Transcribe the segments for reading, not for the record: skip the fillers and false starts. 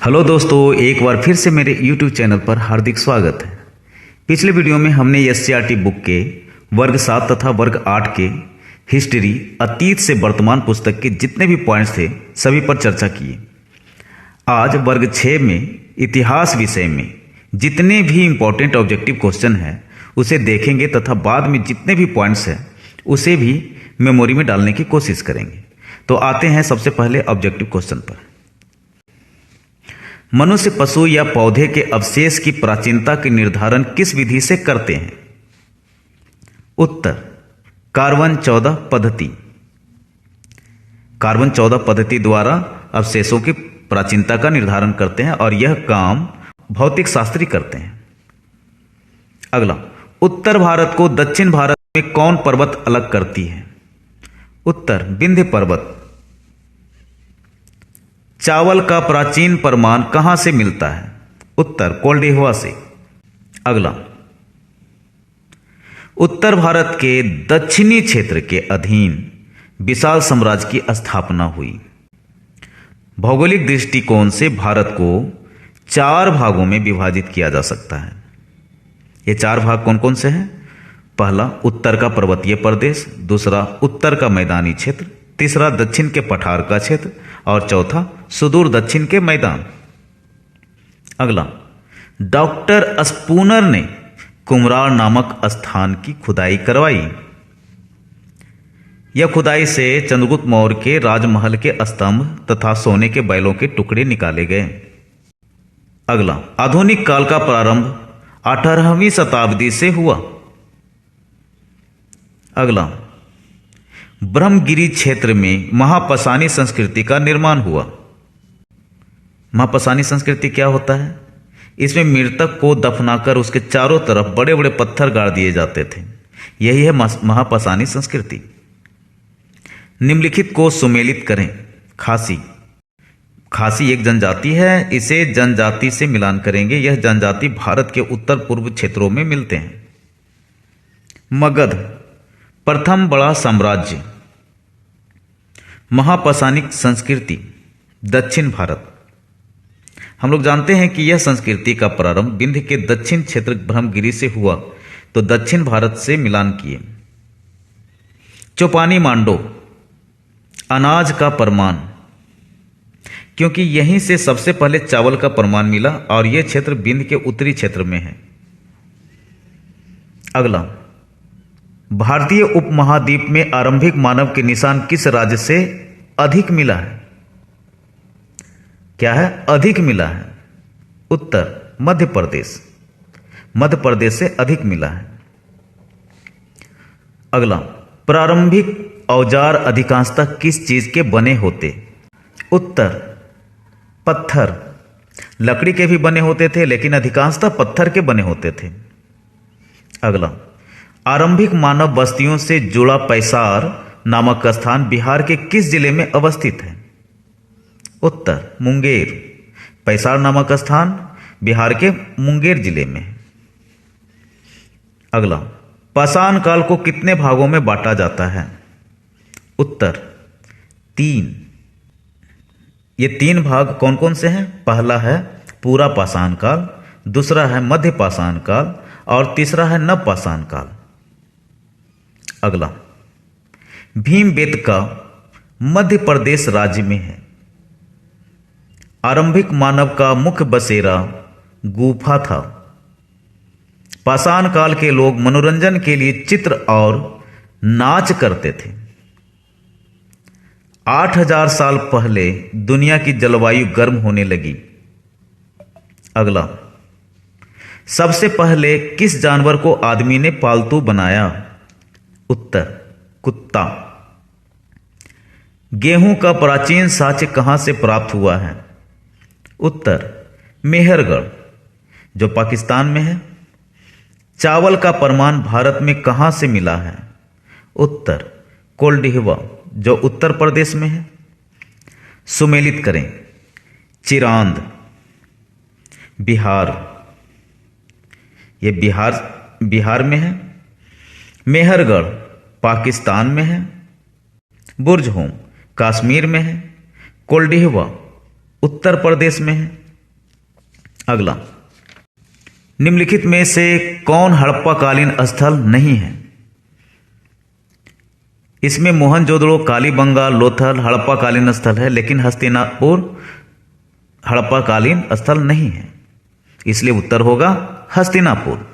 Hello दोस्तों, एक बार फिर से मेरे YouTube चैनल पर हार्दिक स्वागत है। पिछले वीडियो में हमने एससीईआरटी बुक के वर्ग 7 तथा वर्ग 8 के हिस्ट्री अतीत से वर्तमान पुस्तक के जितने भी पॉइंट्स थे सभी पर चर्चा की। आज वर्ग 6 में इतिहास विषय में जितने भी इम्पोर्टेंट ऑब्जेक्टिव क्वेश्चन हैं उसे देखेंगे तथा बाद में जितने भी पॉइंट्स हैं उसे भी मेमोरी में डालने की कोशिश करेंगे। तो आते हैं सबसे पहले ऑब्जेक्टिव क्वेश्चन पर। मनुष्य, पशु या पौधे के अवशेष की प्राचीनता के निर्धारण किस विधि से करते हैं? उत्तर, कार्बन 14 पद्धति। कार्बन 14 पद्धति द्वारा अवशेषों की प्राचीनता का निर्धारण करते हैं और यह काम भौतिक शास्त्री करते हैं। अगला, उत्तर भारत को दक्षिण भारत में कौन पर्वत अलग करती है? उत्तर, विंध्य पर्वत। चावल का प्राचीन प्रमाण कहां से मिलता है? उत्तर, कोल्डिहवा से। अगला, उत्तर भारत के दक्षिणी क्षेत्र के अधीन विशाल साम्राज्य की स्थापना हुई। भौगोलिक दृष्टिकोण से भारत को 4 भागों में विभाजित किया जा सकता है। ये 4 भाग कौन कौन से हैं? पहला, उत्तर का पर्वतीय प्रदेश, दूसरा उत्तर का मैदानी क्षेत्र, तीसरा दक्षिण के पठार का क्षेत्र और चौथा सुदूर दक्षिण के मैदान। अगला, डॉक्टर स्पूनर ने कुम्हरार नामक स्थान की खुदाई करवाई। यह खुदाई से चंद्रगुप्त मौर्य के राजमहल के स्तंभ तथा सोने के बैलों के टुकड़े निकाले गए। अगला, आधुनिक काल का प्रारंभ 18वीं शताब्दी से हुआ। अगला, ब्रह्मगिरी क्षेत्र में महापसानी संस्कृति का निर्माण हुआ। महापसानी संस्कृति क्या होता है? इसमें मृतक को दफनाकर उसके चारों तरफ बड़े बड़े पत्थर गाड़ दिए जाते थे। यही है महापसानी संस्कृति। निम्नलिखित को सुमेलित करें। खासी। खासी एक जनजाति है, इसे जनजाति से मिलान करेंगे। यह जनजाति भारत के उत्तर पूर्व क्षेत्रों में मिलते हैं। मगध, प्रथम बड़ा साम्राज्य। महापसानिक संस्कृति, दक्षिण भारत। हम लोग जानते हैं कि यह संस्कृति का प्रारंभ विंध्य के दक्षिण क्षेत्र ब्रह्मगिरी से हुआ, तो दक्षिण भारत से मिलान किए। चौपानी मांडो, अनाज का प्रमाण, क्योंकि यहीं से सबसे पहले चावल का प्रमाण मिला और यह क्षेत्र विंध्य के उत्तरी क्षेत्र में है। अगला, भारतीय उपमहाद्वीप में आरंभिक मानव के निशान किस राज्य से अधिक मिला है? क्या है? अधिक मिला है। उत्तर, मध्य प्रदेश। मध्य प्रदेश से अधिक मिला है। अगला, प्रारंभिक औजार अधिकांशतः किस चीज के बने होते? उत्तर, पत्थर। लकड़ी के भी बने होते थे लेकिन अधिकांशतः पत्थर के बने होते थे। अगला, आरंभिक मानव बस्तियों से जुड़ा पैसार नामक स्थान बिहार के किस जिले में अवस्थित है? उत्तर, मुंगेर। पैसार नामक स्थान बिहार के मुंगेर जिले में है। अगला, पाषाण काल को कितने भागों में बांटा जाता है? उत्तर, 3। ये 3 भाग कौन कौन से हैं? पहला है पूरा पाषाण काल, दूसरा है मध्य पाषाण काल और तीसरा है नव पाषाण काल। अगला, भीमबेटका मध्य प्रदेश राज्य में है। आरंभिक मानव का मुख्य बसेरा गुफा था। पाषाण काल के लोग मनोरंजन के लिए चित्र और नाच करते थे। 8000 साल पहले दुनिया की जलवायु गर्म होने लगी। अगला, सबसे पहले किस जानवर को आदमी ने पालतू बनाया? उत्तर, कुत्ता। गेहूं का प्राचीन साक्ष्य कहां से प्राप्त हुआ है? उत्तर, मेहरगढ़ जो पाकिस्तान में है। चावल का प्रमाण भारत में कहां से मिला है? उत्तर, कोल्डिहवा जो उत्तर प्रदेश में है। सुमेलित करें। चिरांद, बिहार, ये बिहार में है। मेहरगढ़ पाकिस्तान में है। बुर्ज होम कश्मीर में है। कोल्डिहवा उत्तर प्रदेश में है। अगला, निम्नलिखित में से कौन हड़प्पाकालीन स्थल नहीं है? इसमें मोहनजोदड़ो, कालीबंगा, लोथल हड़प्पाकालीन स्थल है, लेकिन हस्तिनापुर हड़प्पाकालीन स्थल नहीं है, इसलिए उत्तर होगा हस्तिनापुर।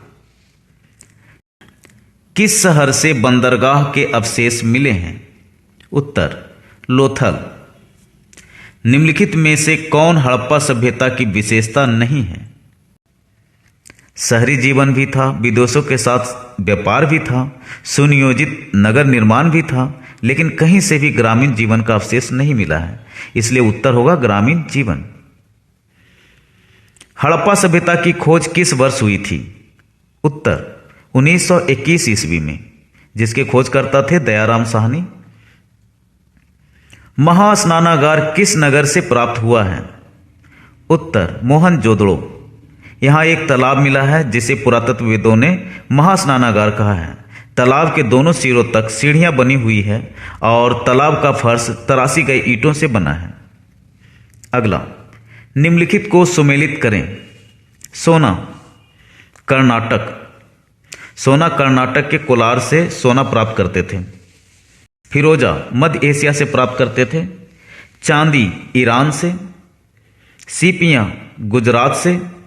किस शहर से बंदरगाह के अवशेष मिले हैं? उत्तर लोथल। निम्नलिखित में से कौन हड़प्पा सभ्यता की विशेषता नहीं है? शहरी जीवन भी था, विदेशों के साथ व्यापार भी था, सुनियोजित नगर निर्माण भी था, लेकिन कहीं से भी ग्रामीण जीवन का अवशेष नहीं मिला है, इसलिए उत्तर होगा ग्रामीण जीवन। हड़प्पा सभ्यता की खोज किस वर्ष हुई थी? उत्तर 1921 ईस्वी में, जिसके खोजकर्ता थे दयाराम साहनी। महास्नानागार किस नगर से प्राप्त हुआ है? उत्तर मोहनजोदड़ो। यहाँ एक तालाब मिला है जिसे पुरातत्वविदों ने महास्नानागार कहा है। तालाब के दोनों सिरों तक सीढ़ियां बनी हुई है और तालाब का फर्श तराशी गई ईंटों से बना है। अगला, निम्नलिखित को सुमेलित करें। सोना कर्नाटक। सोना कर्नाटक के कोलार से सोना प्राप्त करते थे। फिरोजा मध्य एशिया से प्राप्त करते थे। चांदी ईरान से। सीपियां गुजरात से।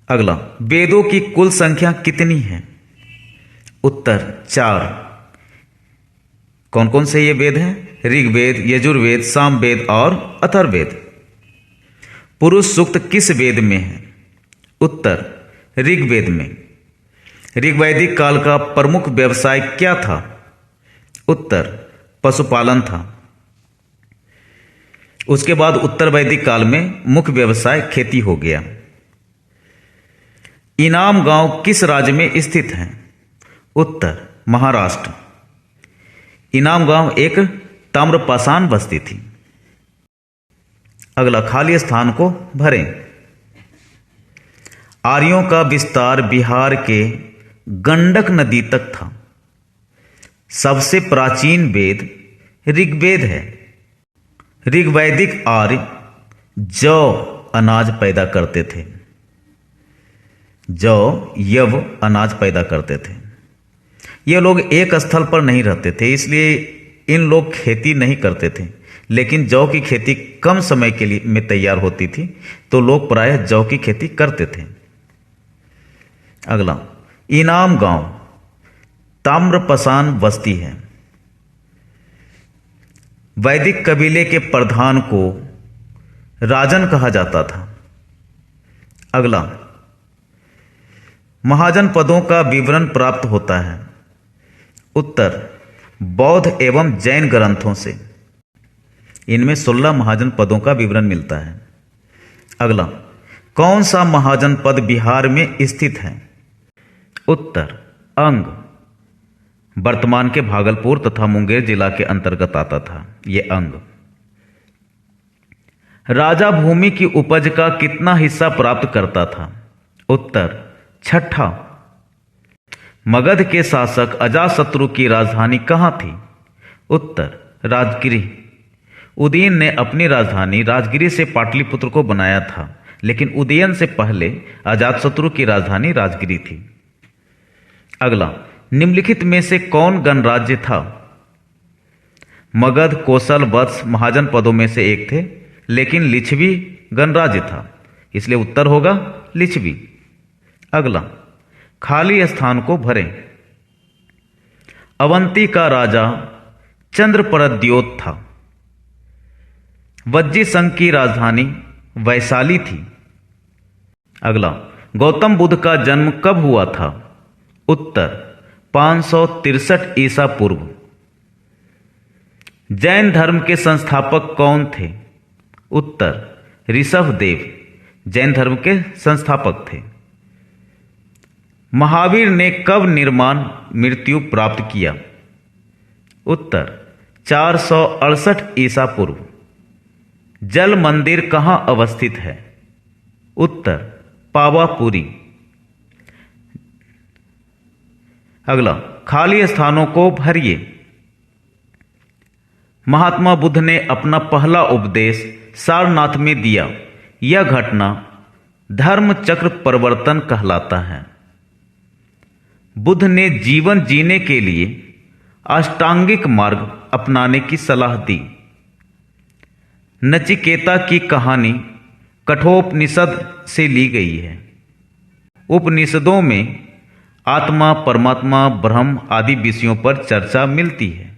अगला, वेदों की कुल संख्या कितनी है? उत्तर 4। कौन कौन से ये वेद हैं? ऋग्वेद, यजुर्वेद, सामवेद और अथर्ववेद। पुरुष सूक्त किस वेद में है? उत्तर ऋग्वेद में। ऋग्वैदिक काल का प्रमुख व्यवसाय क्या था? उत्तर पशुपालन था। उसके बाद उत्तर वैदिक काल में मुख्य व्यवसाय खेती हो गया। इनाम गांव किस राज्य में स्थित है? उत्तर महाराष्ट्र। इनाम गांव एक ताम्रपाषाण बस्ती थी। अगला, खाली स्थान को भरें। आर्यों का विस्तार बिहार के गंडक नदी तक था। सबसे प्राचीन वेद ऋग्वेद है। ऋग्वैदिक आर्य जौ अनाज पैदा करते थे। जौ यव अनाज पैदा करते थे। ये लोग एक स्थल पर नहीं रहते थे, इसलिए इन लोग खेती नहीं करते थे, लेकिन जौ की खेती कम समय के लिए में तैयार होती थी, तो लोग प्रायः जौ की खेती करते थे। अगला, इनाम गांव ताम्रपाषाण बस्ती है। वैदिक कबीले के प्रधान को राजन कहा जाता था। अगला, महाजन पदों का विवरण प्राप्त होता है। उत्तर बौद्ध एवं जैन ग्रंथों से। इनमें 16 महाजन पदों का विवरण मिलता है। अगला, कौन सा महाजन पद बिहार में स्थित है? उत्तर अंग। वर्तमान के भागलपुर तथा मुंगेर जिला के अंतर्गत आता था ये अंग। राजा भूमि की उपज का कितना हिस्सा प्राप्त करता था? उत्तर 6ठा। मगध के शासक अजातशत्रु की राजधानी कहाँ थी? उत्तर राजगिरी। उदयन ने अपनी राजधानी राजगिरी से पाटलिपुत्र को बनाया था, लेकिन उदयन से पहले अजातशत्रु की राजधानी राजगिरी थी। अगला, निम्नलिखित में से कौन गणराज्य था? मगध, कोसल, वत्स महाजन पदों में से एक थे, लेकिन लिच्छवी गणराज्य था, इसलिए उत्तर होगा लिच्छवी। अगला, खाली स्थान को भरें। अवंती का राजा चंद्रप्रद्योत था। वज्जी संघ की राजधानी वैशाली थी। अगला, गौतम बुद्ध का जन्म कब हुआ था? उत्तर 563 ईसा पूर्व। जैन धर्म के संस्थापक कौन थे? उत्तर ऋषभदेव जैन धर्म के संस्थापक थे। महावीर ने कब निर्माण मृत्यु प्राप्त किया? उत्तर 468 ईसा पूर्व। जल मंदिर कहाँ अवस्थित है? उत्तर पावापुरी। अगला, खाली स्थानों को भरिए। महात्मा बुद्ध ने अपना पहला उपदेश सारनाथ में दिया। यह घटना धर्म चक्र परिवर्तन कहलाता है। बुद्ध ने जीवन जीने के लिए अष्टांगिक मार्ग अपनाने की सलाह दी। नचिकेता की कहानी कठोपनिषद से ली गई है। उपनिषदों में आत्मा, परमात्मा, ब्रह्म आदि विषयों पर चर्चा मिलती है।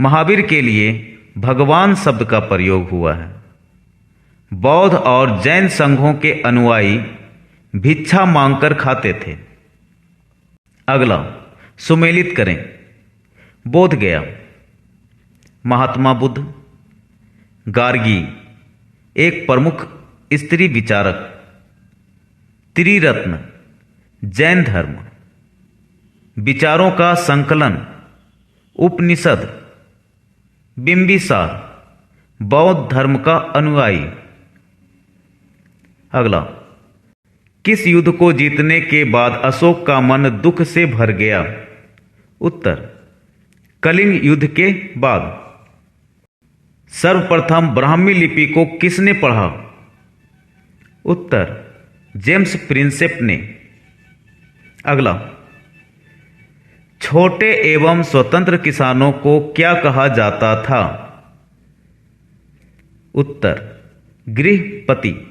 महावीर के लिए भगवान शब्द का प्रयोग हुआ है। बौद्ध और जैन संघों के अनुयायी भिक्षा मांगकर खाते थे। अगला, सुमेलित करें। बोध गया। महात्मा बुद्ध। गार्गी एक प्रमुख स्त्री विचारक। त्रिरत्न जैन धर्म। विचारों का संकलन उपनिषद। बिंबिसार बौद्ध धर्म का अनुयायी। अगला, किस युद्ध को जीतने के बाद अशोक का मन दुख से भर गया? उत्तर, कलिंग युद्ध के बाद। सर्वप्रथम ब्राह्मी लिपि को किसने पढ़ा? उत्तर, जेम्स प्रिंसेप ने। अगला, छोटे एवं स्वतंत्र किसानों को क्या कहा जाता था? उत्तर, गृहपति।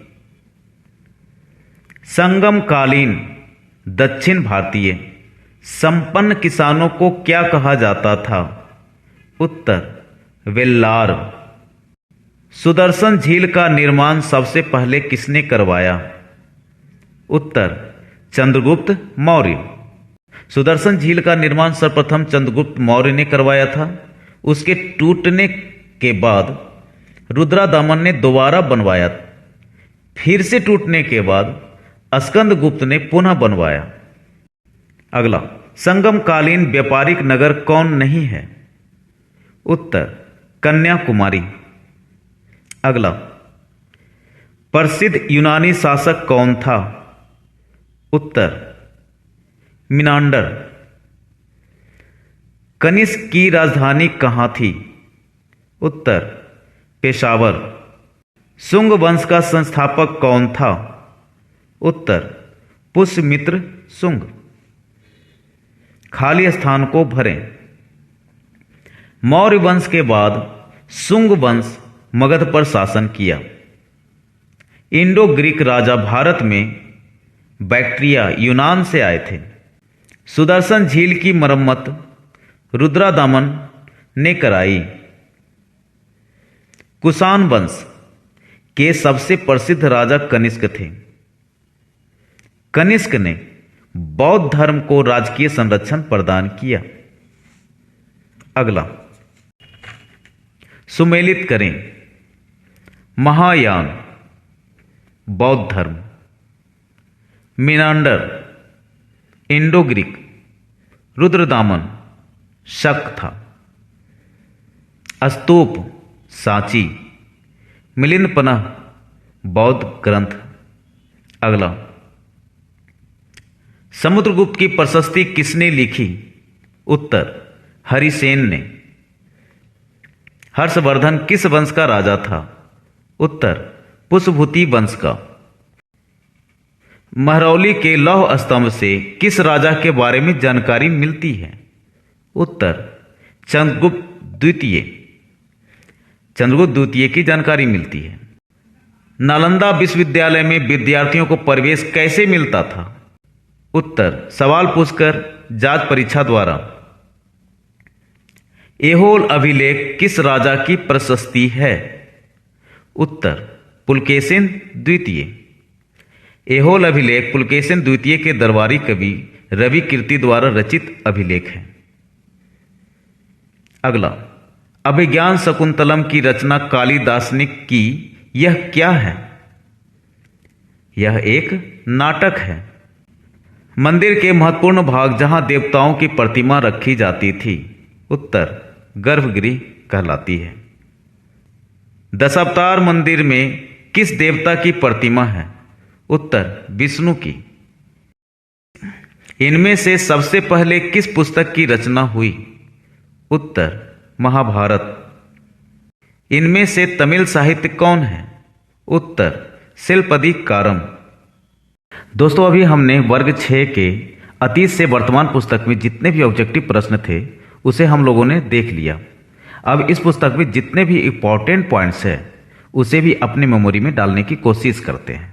संगमकालीन दक्षिण भारतीय संपन्न किसानों को क्या कहा जाता था? उत्तर, वेल्लार। सुदर्शन झील का निर्माण सबसे पहले किसने करवाया? उत्तर, चंद्रगुप्त मौर्य। सुदर्शन झील का निर्माण सर्वप्रथम चंद्रगुप्त मौर्य ने करवाया था। उसके टूटने के बाद रुद्रादामन ने दोबारा बनवाया। फिर से टूटने के बाद स्कंदगुप्त ने पुनः बनवाया। अगला, संगमकालीन व्यापारिक नगर कौन नहीं है? उत्तर, कन्याकुमारी। अगला, प्रसिद्ध यूनानी शासक कौन था? उत्तर, मिनांडर। कनिष्क की राजधानी कहाँ थी? उत्तर, पेशावर। शुंग वंश का संस्थापक कौन था? उत्तर, पुष्यमित्र शुंग। खाली स्थान को भरें। मौर्य वंश के बाद शुंग वंश मगध पर शासन किया। इंडो ग्रीक राजा भारत में बैक्ट्रिया यूनान से आए थे। सुदर्शन झील की मरम्मत रुद्रादामन ने कराई। कुषाण वंश के सबसे प्रसिद्ध राजा कनिष्क थे। कनिष्क ने बौद्ध धर्म को राजकीय संरक्षण प्रदान किया। अगला, सुमेलित करें। महायान बौद्ध धर्म। Menander Indo Greek. रुद्रदामन शक था। स्तूप सांची। मिलिंदपनह बौद्ध ग्रंथ। अगला, समुद्रगुप्त की प्रशस्ति किसने लिखी? उत्तर, हरिसेन ने। हर्षवर्धन किस वंश का राजा था? उत्तर, पुष्यभूति वंश का। महरौली के लौह स्तंभ से किस राजा के बारे में जानकारी मिलती है? उत्तर, चंद्रगुप्त द्वितीय। चंद्रगुप्त द्वितीय की जानकारी मिलती है। नालंदा विश्वविद्यालय में विद्यार्थियों को प्रवेश कैसे मिलता था? उत्तर, सवाल पूछकर, जांच परीक्षा द्वारा। एहोल अभिलेख किस राजा की प्रशस्ति है? उत्तर, पुलकेशिन द्वितीय। एहोल अभिलेख पुलकेशिन द्वितीय के दरबारी कवि रवि कीर्ति द्वारा रचित अभिलेख है। अगला, अभिज्ञान शकुंतलम की रचना कालिदास ने की, यह क्या है? यह एक नाटक है। मंदिर के महत्वपूर्ण भाग जहां देवताओं की प्रतिमा रखी जाती थी, उत्तर, गर्भगृह कहलाती है। दशावतार मंदिर में किस देवता की प्रतिमा है? उत्तर, विष्णु की। इनमें से सबसे पहले किस पुस्तक की रचना हुई? उत्तर, महाभारत। इनमें से तमिल साहित्य कौन है? उत्तर, शिल्पधिकारम। दोस्तों अभी हमने वर्ग 6 के अतीत से वर्तमान पुस्तक में जितने भी ऑब्जेक्टिव प्रश्न थे उसे हम लोगों ने देख लिया। अब इस पुस्तक में जितने भी इम्पोर्टेंट पॉइंट्स हैं उसे भी अपने मेमोरी में डालने की कोशिश करते हैं।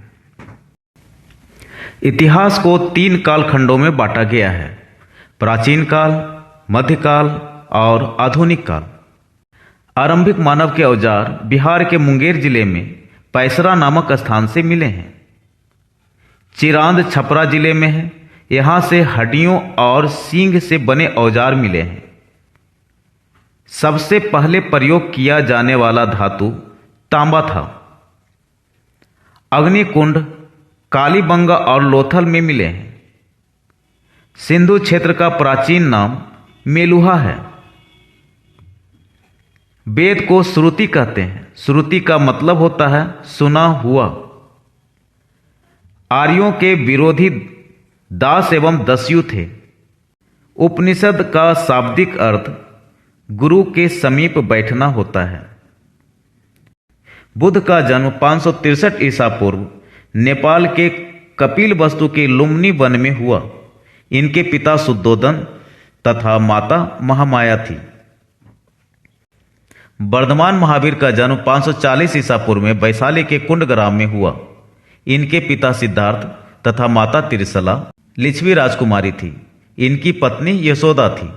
इतिहास को 3 कालखंडों में बांटा गया है, प्राचीन काल, मध्यकाल और आधुनिक काल। आरंभिक मानव के औजार बिहार के मुंगेर जिले में पैसरा नामक स्थान से मिले हैं। चिरांद छपरा जिले में है, यहां से हड्डियों और सींग से बने औजार मिले हैं। सबसे पहले प्रयोग किया जाने वाला धातु तांबा था। अग्निकुंड कालीबंगा और लोथल में मिले हैं। सिंधु क्षेत्र का प्राचीन नाम मेलुहा है। वेद को श्रुति कहते हैं। श्रुति का मतलब होता है सुना हुआ। आर्यों के विरोधी दास एवं दस्यु थे। उपनिषद का शाब्दिक अर्थ गुरु के समीप बैठना होता है। बुद्ध का जन्म 563 ईसा पूर्व नेपाल के कपिलवस्तु के लुम्बिनी वन में हुआ। इनके पिता शुद्धोदन तथा माता महामाया थी। वर्धमान महावीर का जन्म 540 ईसा पूर्व में वैशाली के कुंड ग्राम में हुआ। इनके पिता सिद्धार्थ तथा माता त्रिशला लिच्छवी राजकुमारी थी। इनकी पत्नी यशोदा थी।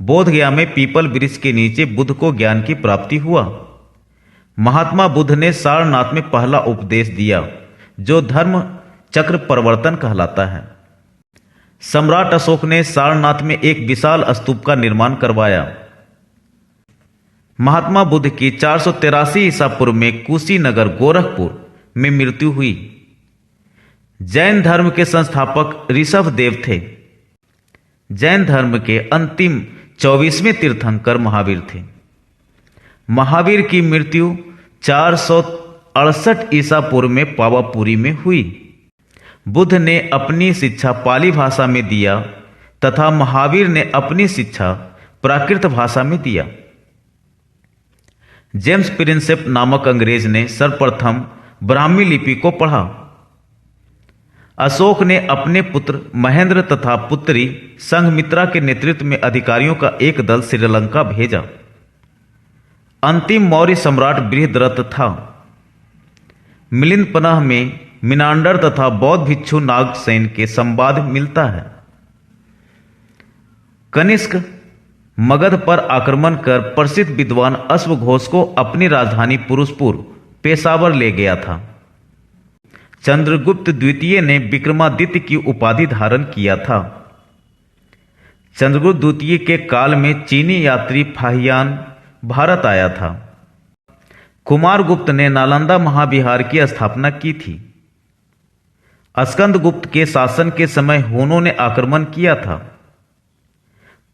बोधगया में पीपल वृक्ष के नीचे बुद्ध को ज्ञान की प्राप्ति हुआ। महात्मा बुद्ध ने सारनाथ में पहला उपदेश दिया जो धर्म चक्र परिवर्तन कहलाता है। सम्राट अशोक ने सारनाथ में एक विशाल स्तूप का निर्माण करवाया। महात्मा बुद्ध की 483 ईसा पूर्व में कुशीनगर गोरखपुर में मृत्यु हुई। जैन धर्म के संस्थापक ऋषभ देव थे। जैन धर्म के अंतिम 24वें तीर्थंकर महावीर थे। महावीर की मृत्यु 468 ईसा पूर्व में पावापुरी में हुई। बुद्ध ने अपनी शिक्षा पाली भाषा में दिया तथा महावीर ने अपनी शिक्षा प्राकृत भाषा में दिया। जेम्स प्रिंसेप नामक अंग्रेज ने सर्वप्रथम ब्राह्मी लिपि को पढ़ा। अशोक ने अपने पुत्र महेंद्र तथा पुत्री संघमित्रा के नेतृत्व में अधिकारियों का एक दल श्रीलंका भेजा। अंतिम मौर्य सम्राट बृहद्रथ था। मिलिंदपन्ह में मिनांडर तथा बौद्ध भिक्षु नागसेन के संवाद मिलता है। कनिष्क मगध पर आक्रमण कर प्रसिद्ध विद्वान अश्वघोष को अपनी राजधानी पुरुषपुर पेशावर ले गया था। चंद्रगुप्त द्वितीय ने विक्रमादित्य की उपाधि धारण किया था। चंद्रगुप्त द्वितीय के काल में चीनी यात्री फाहियान भारत आया था। कुमारगुप्त ने नालंदा महाविहार की स्थापना की थी। स्कंदगुप्त के शासन के समय हुनों ने आक्रमण किया था।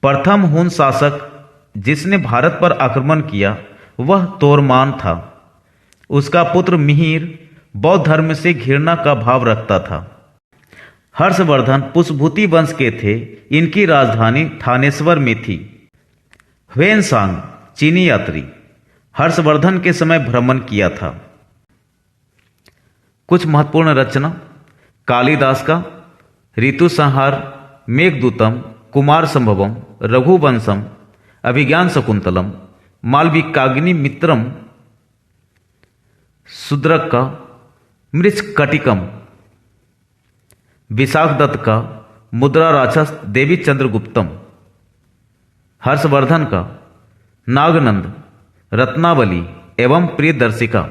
प्रथम हुन शासक जिसने भारत पर आक्रमण किया वह तोरमान था। उसका पुत्र मिहिर बौद्ध धर्म से घृणा का भाव रखता था। हर्षवर्धन पुष्पभूति वंश के थे। इनकी राजधानी थानेश्वर में थी। ह्वेनसांग चीनी यात्री हर्षवर्धन के समय भ्रमण किया था। कुछ महत्वपूर्ण रचना कालिदास का ऋतुसंहार, मेघदूतम, कुमार संभवम, रघुवंशम, अभिज्ञान शकुंतलम, मालविकाग्नि मित्रम, शूद्रक का मृच्छकटिकम, विशाखदत्त का मुद्रा राक्षस देवी चंद्रगुप्तम, हर्षवर्धन का नागनंद, रत्नावली एवं प्रियदर्शिका,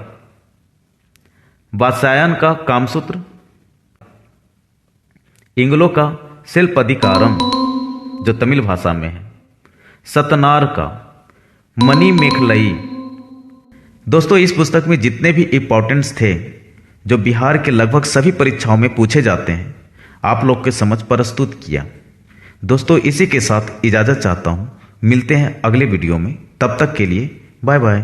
वात्स्यायन का कामसूत्र, इंग्लो का शिल्पधिकारम जो तमिल भाषा में है, सतनार का मणि मेखलई। दोस्तों इस पुस्तक में जितने भी इंपॉर्टेंट्स थे जो बिहार के लगभग सभी परीक्षाओं में पूछे जाते हैं आप लोग के समझ प्रस्तुत किया। दोस्तों इसी के साथ इजाज़त चाहता हूँ। मिलते हैं अगले वीडियो में। तब तक के लिए बाय बाय।